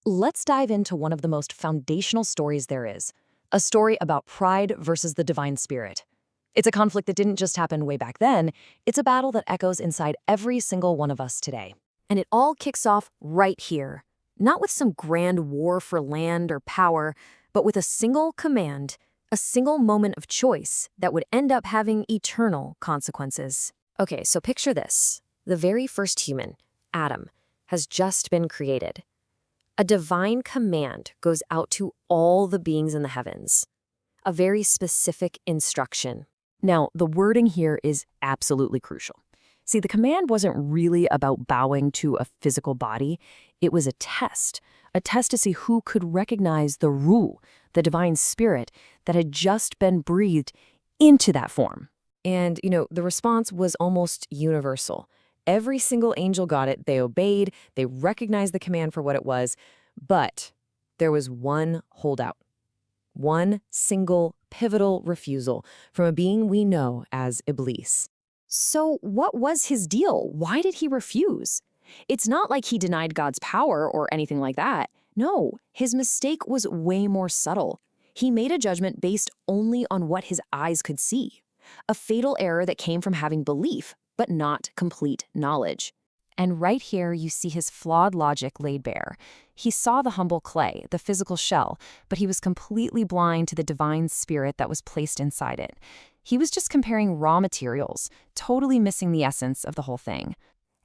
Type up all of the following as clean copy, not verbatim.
Let's dive into one of the most foundational stories there is, a story about pride versus the divine spirit. It's a conflict that didn't just happen way back then, it's a battle that echoes inside every single one of us today. And it all kicks off right here. Not with some grand war for land or power, but with a single command, a single moment of choice that would end up having eternal consequences. Okay, so picture this. The very first human, Adam, has just been created. A divine command goes out to all the beings in the heavens. A very specific instruction. Now, the wording here is absolutely crucial. See, the command wasn't really about bowing to a physical body. It was a test to see who could recognize the Ruh, the divine spirit that had just been breathed into that form. And, the response was almost universal. Every single angel got it, they obeyed, they recognized the command for what it was, but there was one holdout. One single pivotal refusal from a being we know as Iblis. So what was his deal? Why did he refuse? It's not like he denied God's power or anything like that. No, his mistake was way more subtle. He made a judgment based only on what his eyes could see. A fatal error that came from having belief, but not complete knowledge. And right here, you see his flawed logic laid bare. He saw the humble clay, the physical shell, but he was completely blind to the divine spirit that was placed inside it. He was just comparing raw materials, totally missing the essence of the whole thing.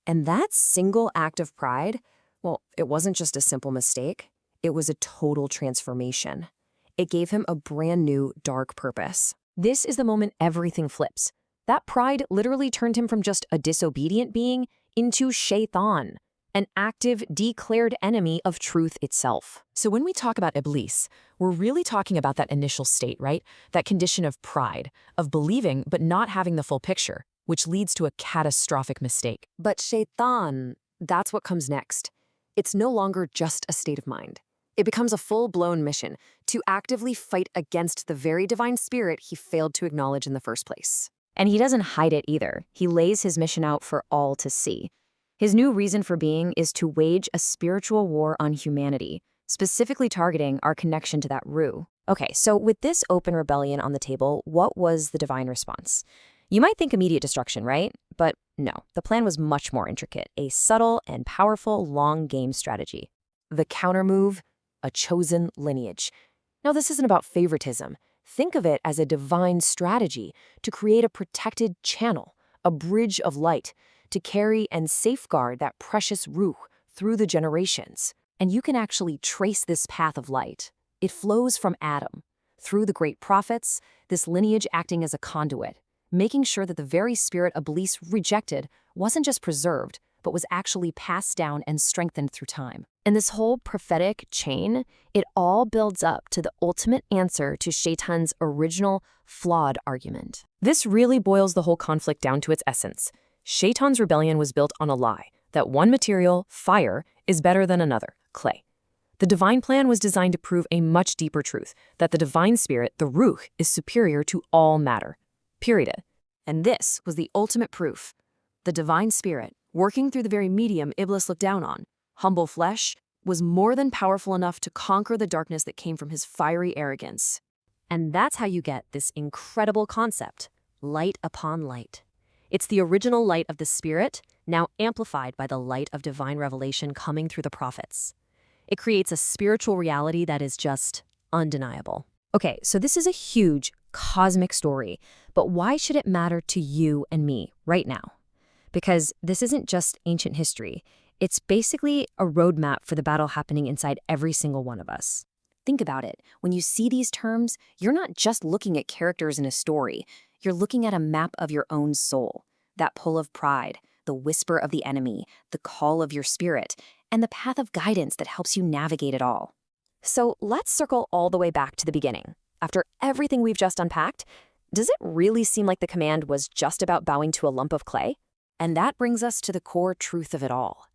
And that single act of pride, well, it wasn't just a simple mistake. It was a total transformation. It gave him a brand new, dark purpose. This is the moment everything flips. That pride literally turned him from just a disobedient being into Shaitan, an active, declared enemy of truth itself. So when we talk about Iblis, we're really talking about that initial state, right? That condition of pride, of believing but not having the full picture, which leads to a catastrophic mistake. But Shaitan, that's what comes next. It's no longer just a state of mind. It becomes a full-blown mission to actively fight against the very divine spirit he failed to acknowledge in the first place. And he doesn't hide it either. He lays his mission out for all to see. His new reason for being is to wage a spiritual war on humanity, specifically targeting our connection to that Ruh. Okay, so with this open rebellion on the table, what was the divine response? You might think immediate destruction, right? But no, the plan was much more intricate, a subtle and powerful long-game strategy. The countermove, a chosen lineage. Now, this isn't about favoritism. Think of it as a divine strategy to create a protected channel, a bridge of light, to carry and safeguard that precious Ruh through the generations. And you can actually trace this path of light. It flows from Adam, through the great prophets, this lineage acting as a conduit, making sure that the very spirit Iblis rejected wasn't just preserved, but was actually passed down and strengthened through time. And this whole prophetic chain, it all builds up to the ultimate answer to Shaitan's original flawed argument. This really boils the whole conflict down to its essence. Shaitan's rebellion was built on a lie, that one material, fire, is better than another, clay. The divine plan was designed to prove a much deeper truth, that the divine spirit, the Ruh, is superior to all matter. Period. And this was the ultimate proof. The divine spirit, working through the very medium Iblis looked down on, humble flesh, was more than powerful enough to conquer the darkness that came from his fiery arrogance. And that's how you get this incredible concept, light upon light. It's the original light of the Spirit, now amplified by the light of divine revelation coming through the prophets. It creates a spiritual reality that is just undeniable. Okay, so this is a huge, cosmic story, but why should it matter to you and me right now? Because this isn't just ancient history. It's basically a roadmap for the battle happening inside every single one of us. Think about it. When you see these terms, you're not just looking at characters in a story. You're looking at a map of your own soul. That pull of pride, the whisper of the enemy, the call of your spirit, and the path of guidance that helps you navigate it all. So let's circle all the way back to the beginning. After everything we've just unpacked, does it really seem like the command was just about bowing to a lump of clay? And that brings us to the core truth of it all.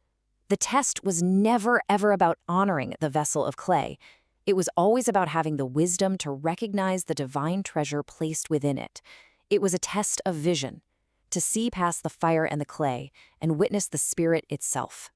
The test was never, ever about honoring the vessel of clay. It was always about having the wisdom to recognize the divine treasure placed within it. It was a test of vision, to see past the fire and the clay and witness the spirit itself.